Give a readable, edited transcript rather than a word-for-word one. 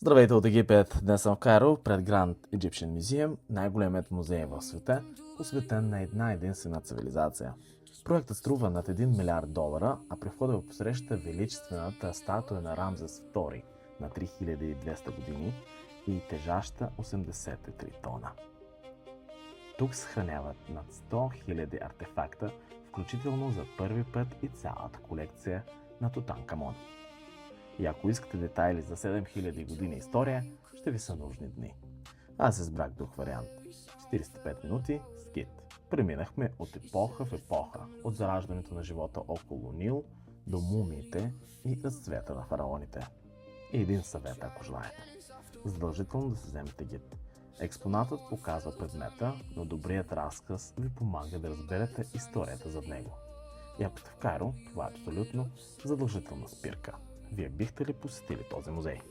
Здравейте от Египет! Днес съм в Кайро, пред Grand Egyptian Museum, най-големият музей в света, посветен на една единствена цивилизация. Проектът струва над 1 милиард долара, а при входа го посреща величествената статуя на Рамзес II на 3200 години и тежаща 83 тона. Тук съхраняват над 100 000 артефакта, включително за първи път и цялата колекция на Тутанкамон. И ако искате детайли за 7000 години история, ще ви са нужни дни. Аз избрах друг вариант. 45 минути с гид. Преминахме от епоха в епоха, от зараждането на живота около Нил до мумиите и разцвета на фараоните. И един съвет, ако желаете. Задължително да се вземете гид. Експонатът показва предмета, но добрият разказ ви помага да разберете историята зад него. И ако сте в Кайро, това е абсолютно задължителна спирка. Вие бихте ли посетили този музей?